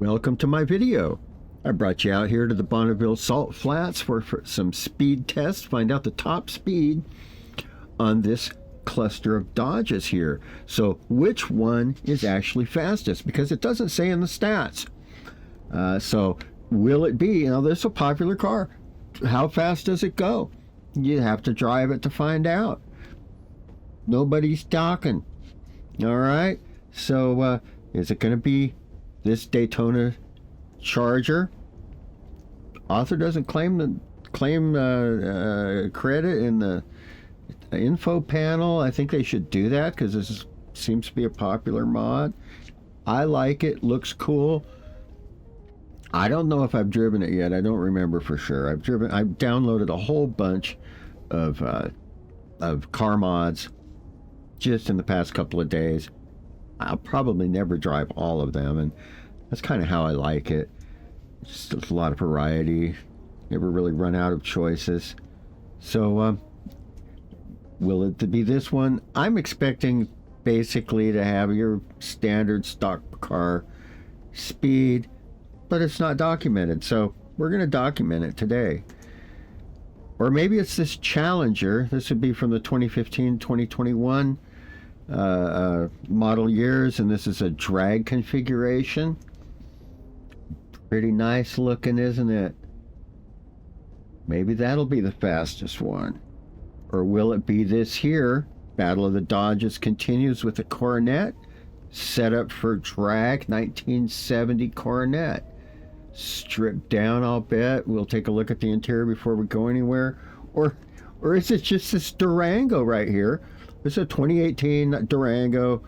Welcome to my video. I brought you out here to the Bonneville Salt Flats for some speed tests, find out the top speed on this cluster of Dodges here. So which one is actually fastest? Because it doesn't say in the stats. So will it be, this is a popular car. How fast does it go? You have to drive it to find out. Nobody's talking. All right. So is it going to be this Daytona Charger? Author doesn't claim credit in the info panel. I think they should do that because this seems to be a popular mod. I like it. Looks cool. I don't know if I've driven it yet. I don't remember for sure. I've downloaded a whole bunch of car mods just in the past couple of days. I'll probably never drive all of them, and that's kind of how I like it. Just a lot of variety. Never really run out of choices. So will it be this one? I'm expecting basically to have your standard stock car speed, but it's not documented, so we're going to document it today. Or maybe it's this Challenger. This would be from the 2015-2021 model years, and this is a drag configuration. Pretty nice looking, isn't it? Maybe that'll be the fastest one. Or will it be this here? Battle of the Dodges continues with the Coronet, set up for drag, 1970 Coronet. Stripped down, I'll bet. We'll take a look at the interior before we go anywhere. Or is it just this Durango right here? This is a 2018 Durango.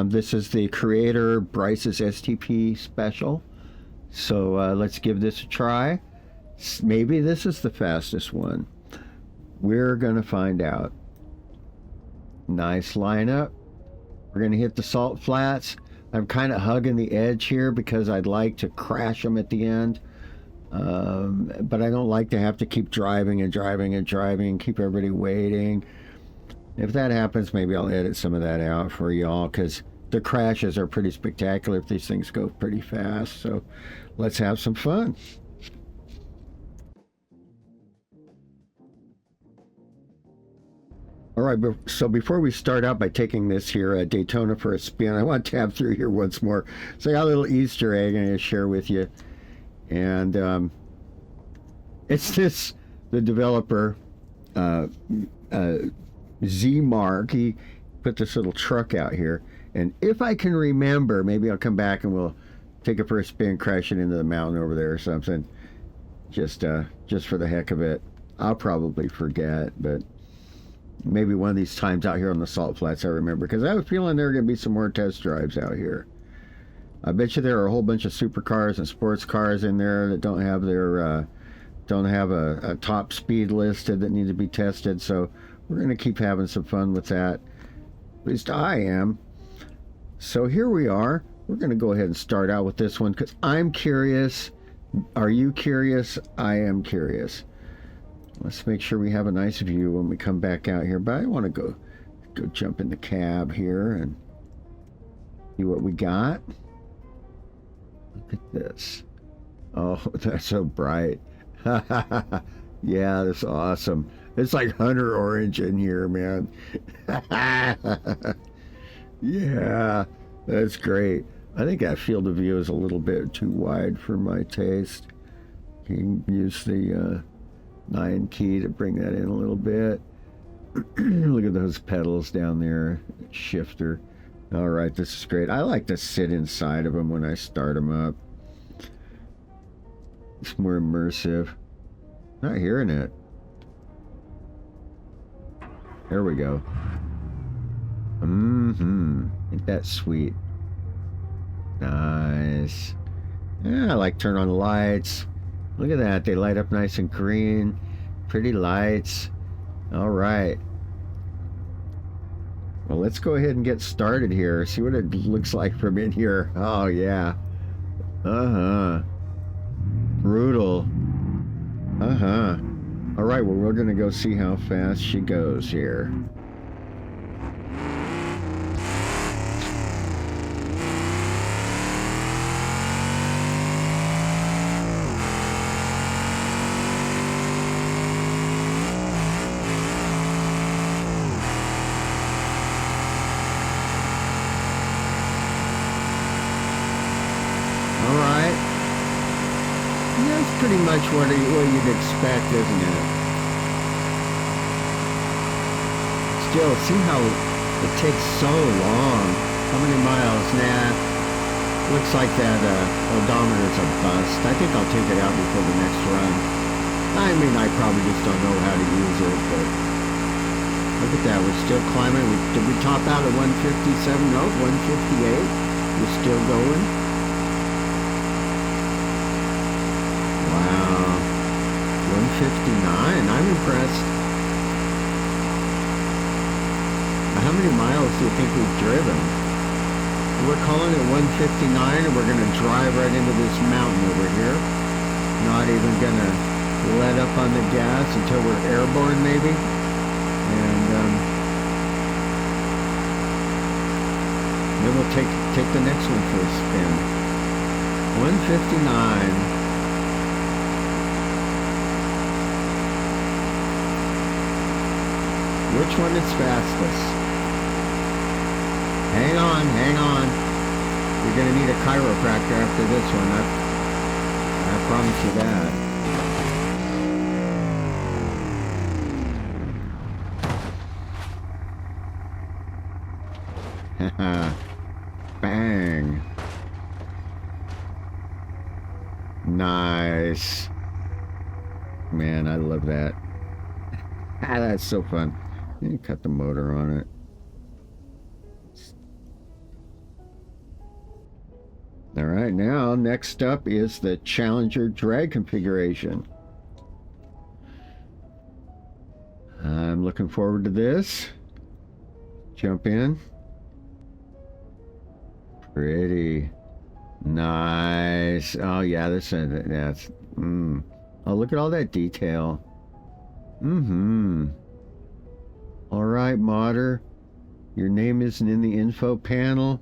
This is the creator Bryce's STP special. So let's give this a try. Maybe this is the fastest one. We're gonna find out. Nice lineup. We're gonna hit the Salt Flats. I'm kind of hugging the edge here because I'd like to crash them at the end. But I don't like to have to keep driving and keep everybody waiting. If that happens, maybe I'll edit some of that out for y'all, because the crashes are pretty spectacular if these things go pretty fast. So let's have some fun. All right, so before we start out by taking this here Daytona for a spin, I want to tab through here once more. So I got a little Easter egg I'm going to share with you. And it's the developer, Z-Mark. He put this little truck out here. And if I can remember, maybe I'll come back and we'll take it for a spin, crash it into the mountain over there or something. Just for the heck of it. I'll probably forget, but maybe one of these times out here on the Salt Flats I remember, because I have a feeling there are going to be some more test drives out here. I bet you there are a whole bunch of supercars and sports cars in there that don't have their a top speed listed that need to be tested. So we're going to keep having some fun with that. At least I am. So here we are. We're going to go ahead and start out with this one because I'm curious. Are you curious? I am curious. Let's make sure we have a nice view when we come back out here. But I want to go jump in the cab here and see what we got. Look at this. Oh, that's so bright. Yeah, that's awesome. It's like Hunter Orange in here, man. Yeah, that's great. I think that field of view is a little bit too wide for my taste. You can use the 9 key to bring that in a little bit. Look at those pedals down there. Shifter. All right, this is great. I like to sit inside of them when I start them up. It's more immersive. Not hearing it. There we go. Ain't that sweet? Nice. Yeah, I like turn on the lights. Look at that. They light up nice and green. Pretty lights. All right. Well, let's go ahead and get started here. See what it looks like from in here. Oh, yeah. Brutal. All right, well, we're going to go see how fast she goes here. pretty much what you'd expect, isn't it? Still, see how it takes so long? How many miles? Nah, looks like that odometer's a bust. I think I'll take it out before the next run. I mean, I probably just don't know how to use it, but look at that. We're still climbing. Did we top out at 157? No, 158. We're still going. Wow. 159. I'm impressed. How many miles do you think we've driven? We're calling it 159, and we're going to drive right into this mountain over here. Not even going to let up on the gas until we're airborne, maybe. And then we'll take the next one for a spin. 159. Which one is fastest? Hang on, hang on. You're going to need a chiropractor after this one. I promise you that. Bang. Nice. Man, I love that. That's so fun. You cut the motor on it. All right, now next up is the Challenger drag configuration. I'm looking forward to this. Jump in. Pretty nice. Oh yeah, that's oh, look at all that detail. All right, modder. Your name isn't in the info panel,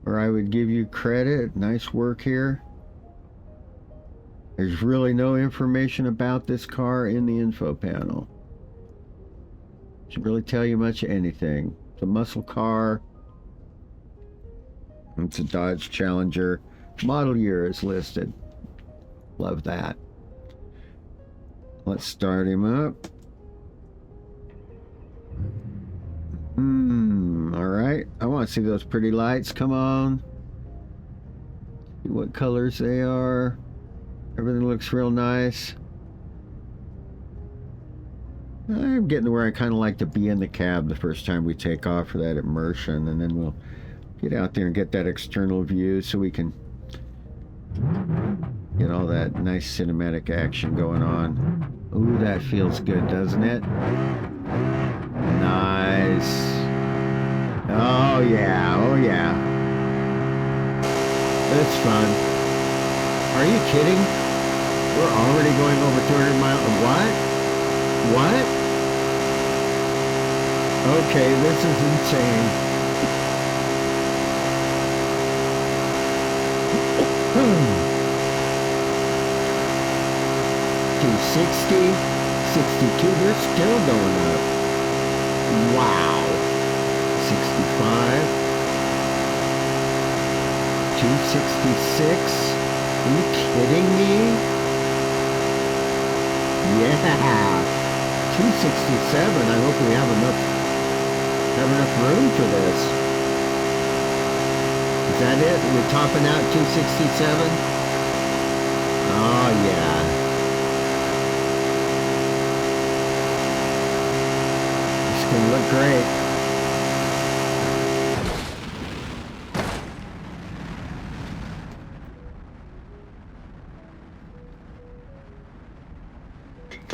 or I would give you credit. Nice work here. There's really no information about this car in the info panel. Doesn't really tell you much of anything. It's a muscle car. It's a Dodge Challenger. Model year is listed. Love that. Let's start him up. All right. I want to see those pretty lights. Come on. See what colors they are. Everything looks real nice. I'm getting to where I kind of like to be in the cab the first time we take off for that immersion, and then we'll get out there and get that external view so we can get all that nice cinematic action going on. Ooh, that feels good, doesn't it? Nice. Oh yeah, oh yeah. That's fun. Are you kidding? We're already going over 200 miles. What? What? Okay, this is insane. 260, 62, we're still going up. Wow. 65, 266. Are you kidding me? Yeah. 267. I hope we have enough room for this. Is that it? We're topping out 267? Oh yeah. It's gonna look great.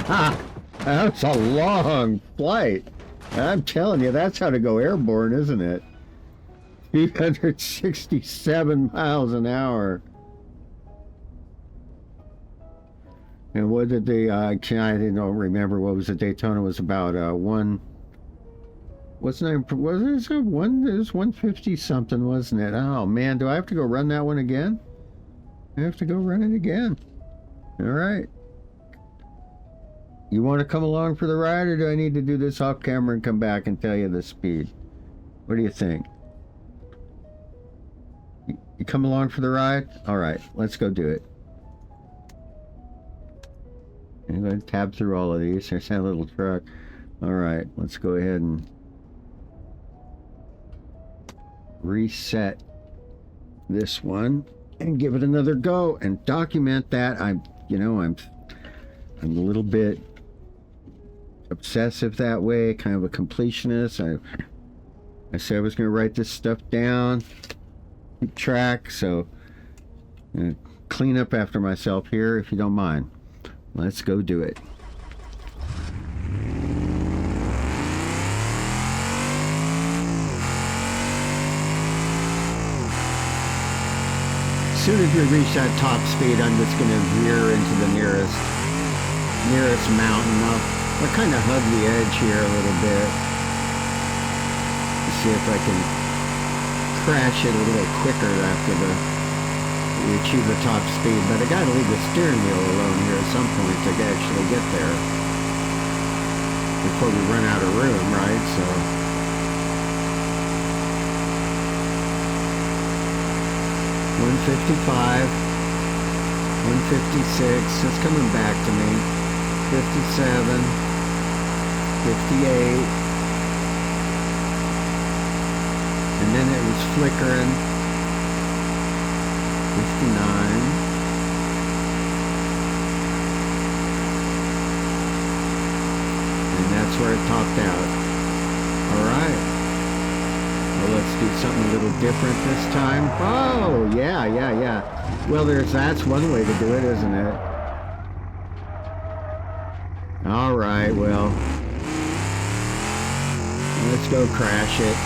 Ah, that's a long flight. I'm telling you, that's how to go airborne, isn't it? 367 miles an hour. And what did the, I don't remember what was the Daytona was about, wasn't it, was it 150 something, wasn't it? Oh man, do I have to go run that one again? I have to go run it again. All right. You want to come along for the ride, or do I need to do this off camera and come back and tell you the speed? What do you think? You come along for the ride? All right, let's go do it. I'm going to tab through all of these. There's that little truck. All right, let's go ahead and reset this one and give it another go and document that. I'm a little bit obsessive that way, kind of a completionist. I said I was going to write this stuff down, keep track, so clean up after myself here, if you don't mind. Let's go do it. As soon as we reach that top speed, I'm just going to veer into the nearest mountain. I'll kind of hug the edge here a little bit. See if I can crash it a little quicker after we achieve the top speed. But I gotta leave the steering wheel alone here at some point to actually get there before we run out of room, right? So 155, 156, it's coming back to me. 57, 58. And then it was flickering. 59. And that's where it topped out. Alright. Well, let's do something a little different this time. Oh, yeah. Well, that's one way to do it, isn't it? Alright, well. Let's go crash it.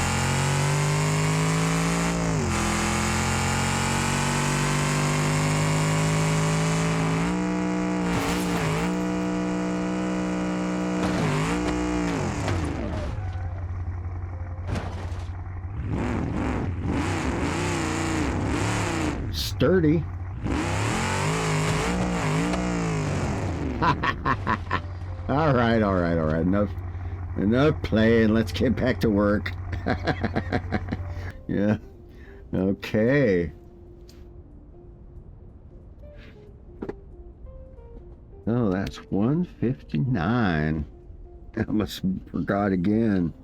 Sturdy. All right. Enough playing. Let's get back to work. Yeah. Okay. Oh, that's 159. I almost forgot again.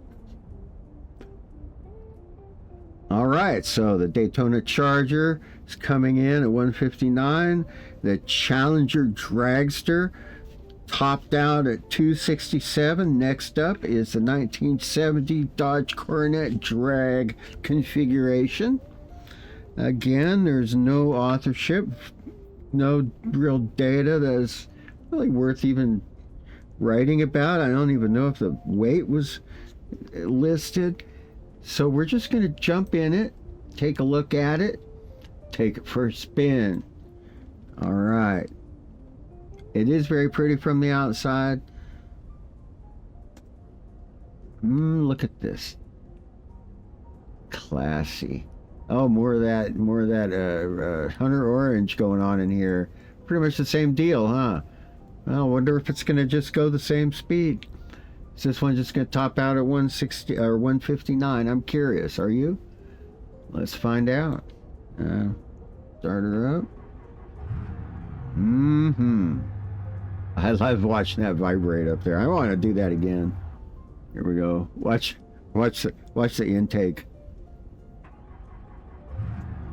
All right, so the Daytona Charger is coming in at 159. The Challenger Dragster topped out at 267. Next up is the 1970 Dodge Coronet Drag configuration. Again, there's no authorship, no real data that's really worth even writing about. I don't even know if the weight was listed. So we're just going to jump in it, take a look at it, take it for a spin. All right. It is very pretty from the outside. Look at this. Classy. Oh, more of that Hunter Orange going on in here. Pretty much the same deal, huh? Well, I wonder if it's going to just go the same speed. Is this one just going to top out at 160 or 159? I'm curious. Are you? Let's find out. Start her up. I love watching that vibrate up there. I want to do that again. Here we go. Watch the intake.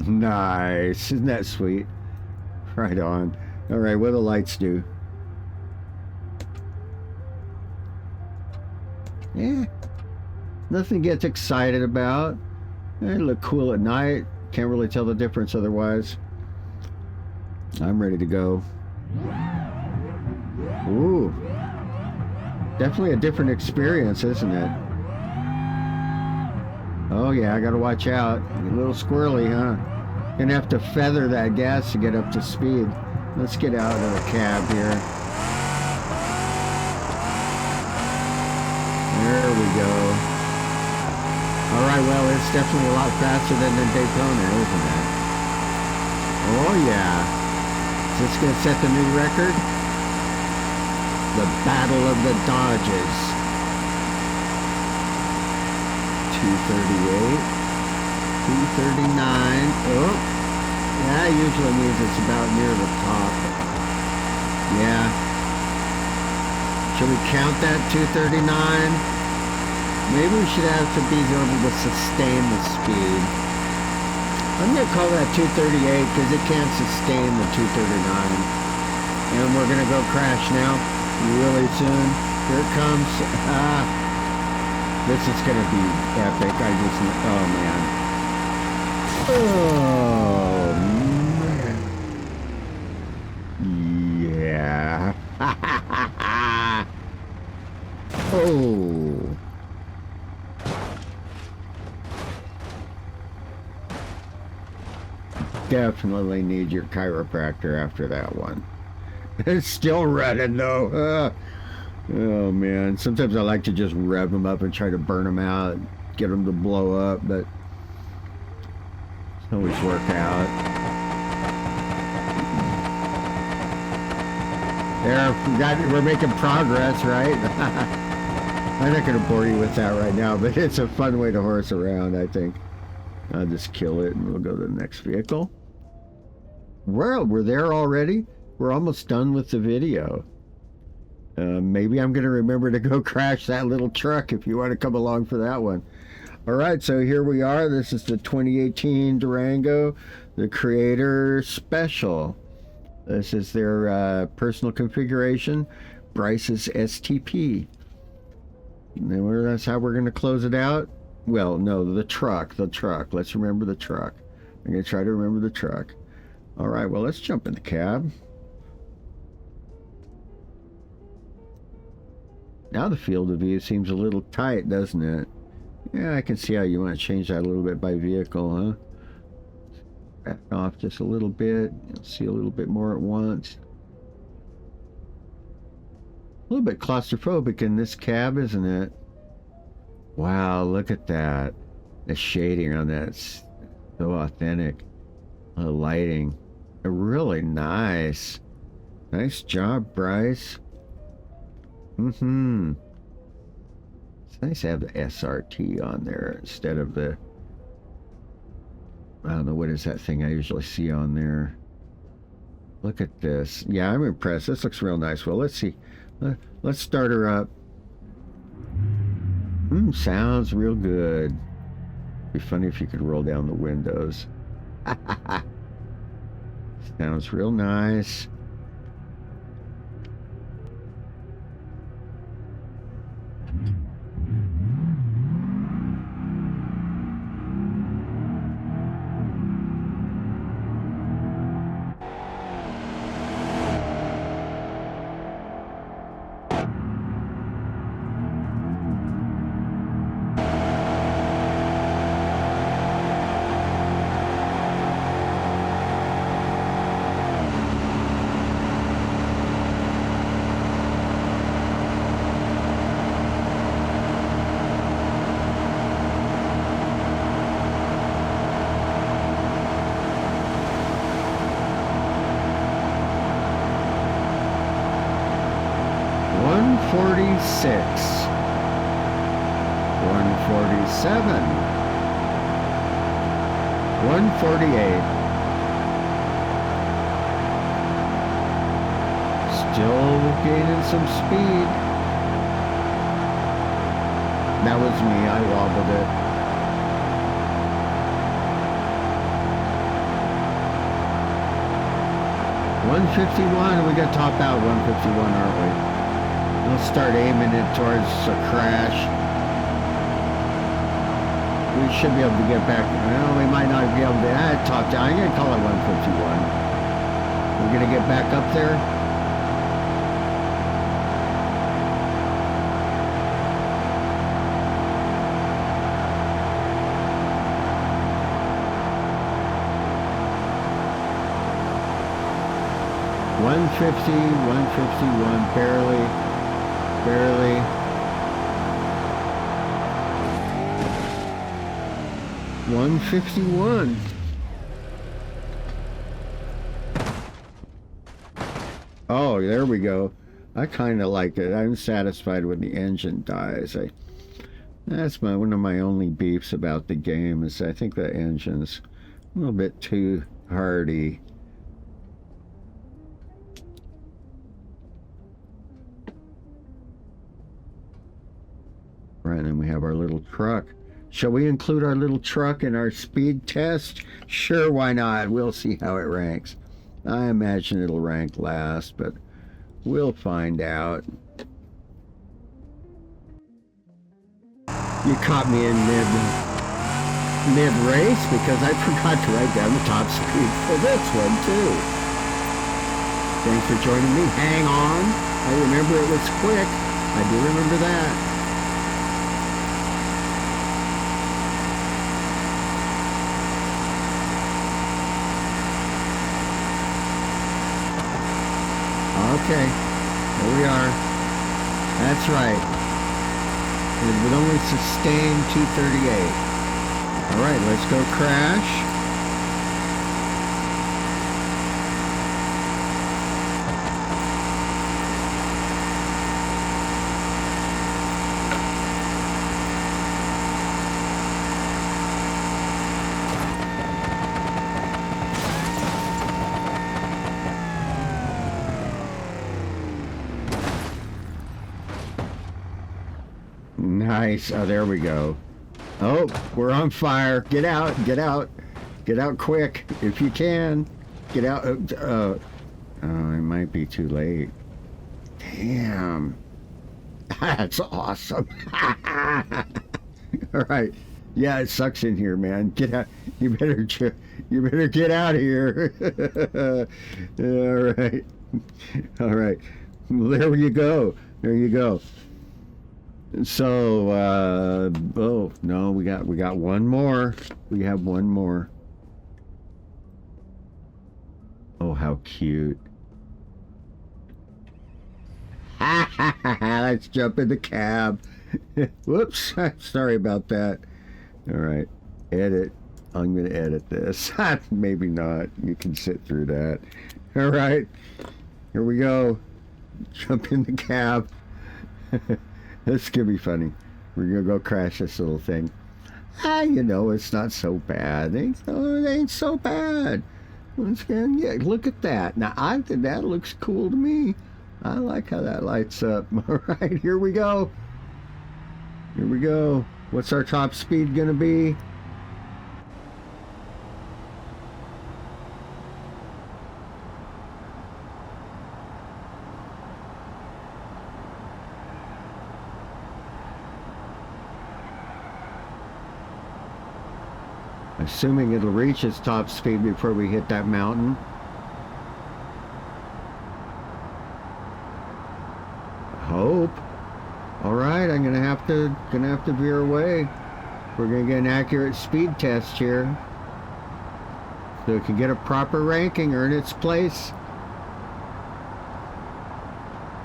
Nice. Isn't that sweet? Right on. All right, what do the lights do? Yeah, nothing to get excited about. They look cool at night. Can't really tell the difference otherwise. I'm ready to go. Ooh, definitely a different experience, isn't it? Oh yeah, I gotta watch out. A little squirrely, huh? Gonna have to feather that gas to get up to speed. Let's get out of the cab here. There we go. Alright, well, it's definitely a lot faster than the Daytona, isn't it? Oh, yeah. Is this going to set the new record? The Battle of the Dodges. 238. 239. Oh, that usually means it's about near the top. Yeah. Should we count that 239? Maybe we should have to be able to sustain the speed. I'm going to call that 238 because it can't sustain the 239. And we're going to go crash now really soon. Here it comes. This is going to be epic. Oh man. Oh man. Yeah. Oh. Definitely need your chiropractor after that one. It's still running though. Oh man. Sometimes I like to just rev them up and try to burn them out, get them to blow up, but it's always work out. There, we're making progress, right? I'm not going to bore you with that right now, but it's a fun way to horse around, I think. I'll just kill it and we'll go to the next vehicle. Well, we're there already. We're almost done with the video. Maybe I'm going to remember to go crash that little truck if you want to come along for that one. All right, so here we are. This is the 2018 Durango, the Creator Special. This is their personal configuration, Bryce's STP. And then that's how we're going to close it out. Well, no, the truck. Let's remember the truck. I'm going to try to remember the truck. All right, well, let's jump in the cab. Now the field of view seems a little tight, doesn't it? Yeah, I can see how you want to change that a little bit by vehicle, huh? Back off just a little bit. You'll see a little bit more at once. A little bit claustrophobic in this cab, isn't it? Wow, look at that. The shading on that's so authentic. The lighting. Really nice. Nice job, Bryce. Mm-hmm. It's nice to have the SRT on there instead of the... I don't know, what is that thing I usually see on there? Look at this. Yeah, I'm impressed. This looks real nice. Well, let's see. Let's start her up. Sounds real good. Be funny if you could roll down the windows. Sounds real nice. .46, 147, 148. Still gaining some speed. That was me, I wobbled it. .151, we got top out 151, aren't we? Let's start aiming it towards a crash. We should be able to get back. Well, we might not be able to. Top down. I'm going to call it 151. We're going to get back up there. .150, 151, barely. 151. Oh, there we go. I kind of like it. I'm satisfied when the engine dies. That's one of my only beefs about the game is I think the engine's a little bit too hardy. right, and then we have our little truck. Shall we include our little truck in our speed test? Sure, why not? We'll see how it ranks. I imagine it'll rank last, but we'll find out. You caught me in mid-race because I forgot to write down the top speed for this one, too. Thanks for joining me. Hang on. I remember it was quick. I do remember that. Okay, there we are. That's right. It would only sustain 238. All right, let's go crash. Nice. Oh, there we go. Oh, we're on fire. Get out. Get out. Get out quick if you can. Get out. Oh, it might be too late. Damn. That's awesome. All right. Yeah, it sucks in here, man. Get out. You better get out of here. All right. All right. There you go. There you go. So, oh no, we got one more. We have one more. Oh, how cute. Let's jump in the cab. Whoops, sorry about that. All right, edit. I'm gonna edit this. Maybe not. You can sit through that. All right, here we go. Jump in the cab. This could be funny. We're gonna go crash this little thing. You know, it's not so bad. It ain't so bad. Once again, yeah, look at that. Now, I think that looks cool to me. I like how that lights up. All right, here we go. Here we go. What's our top speed gonna be? Assuming it'll reach its top speed before we hit that mountain. Hope. All right, I'm gonna have to veer away. We're gonna get an accurate speed test here, so it can get a proper ranking, earn its place,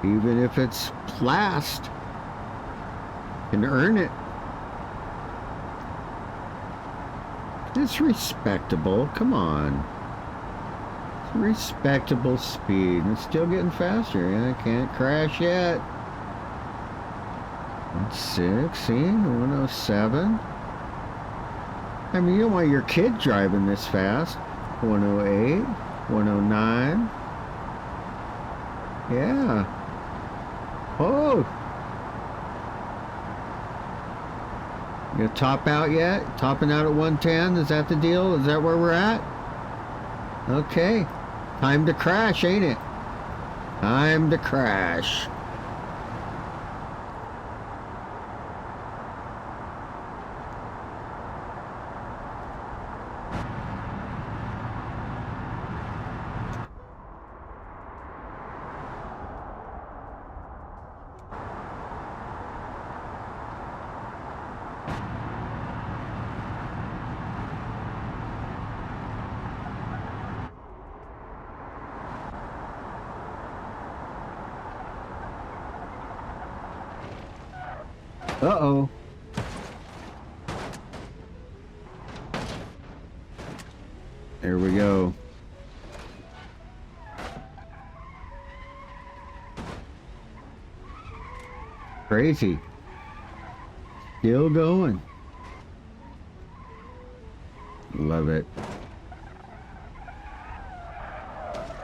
even if it's last. Can earn it. It's respectable. Come on. It's a respectable speed. It's still getting faster. Yeah, I can't crash yet. 160, 107. I mean, you don't want your kid driving this fast. 108, 109. Yeah. Oh. You gonna top out yet? Topping out at 110? Is that the deal? Is that where we're at? Okay. Time to crash, ain't it? Time to crash. Uh-oh. There we go. Crazy. Still going. Love it.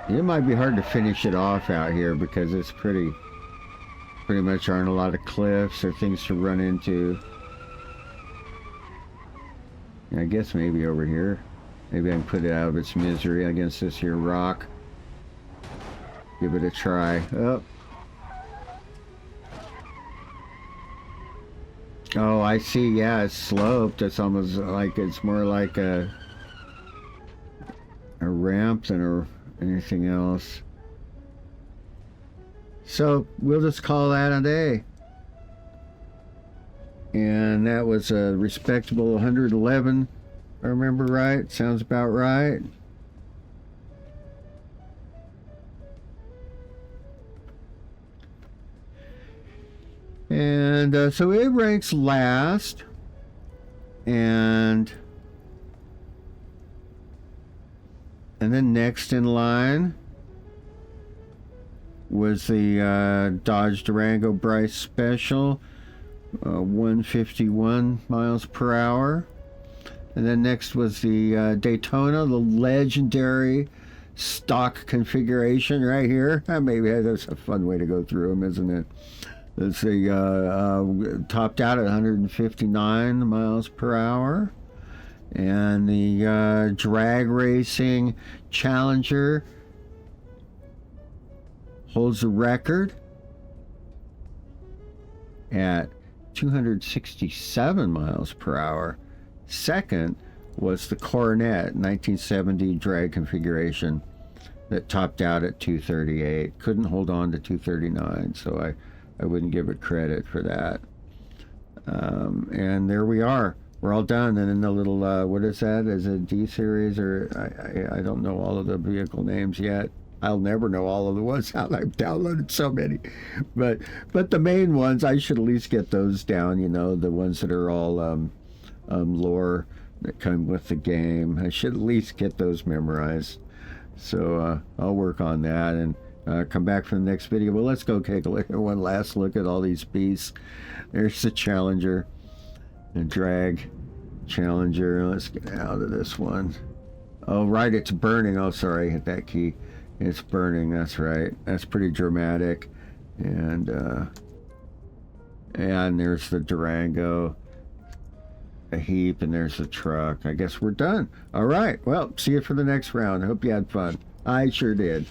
It might be hard to finish it off out here because it's pretty pretty much aren't a lot of cliffs or things to run into. I guess maybe over here. Maybe I can put it out of its misery against this here rock. Give it a try. Oh. Oh, I see. Yeah, it's sloped. It's almost like it's more like a ramp than anything else. So we'll just call that a day. And that was a respectable 111, if I remember right. Sounds about right. And so it ranks last. And then next in line was the Dodge Durango Bryce Special, 151 miles per hour. And then next was the Daytona, the legendary stock configuration right here. Maybe that's a fun way to go through them, isn't it? It's the topped out at 159 miles per hour. And the drag racing Challenger holds the record at 267 miles per hour. Second was the Coronet 1970 drag configuration that topped out at 238. Couldn't hold on to 239, so I wouldn't give it credit for that. And there we are. We're all done. And then the little, what is that? Is it D series or I don't know all of the vehicle names yet. I'll never know all of the ones out. I've downloaded so many. But the main ones, I should at least get those down, you know, the ones that are all lore that come with the game. I should at least get those memorized. So I'll work on that and come back for the next video. Well, let's go take one last look at all these beasts. There's the Challenger, the drag Challenger. Let's get out of this one. Oh, right, it's burning. Oh, sorry, hit that key. It's burning, that's right. That's pretty dramatic. And there's the Durango, a heap, and there's the truck. I guess we're done. All right, well, see you for the next round. I hope you had fun. I sure did.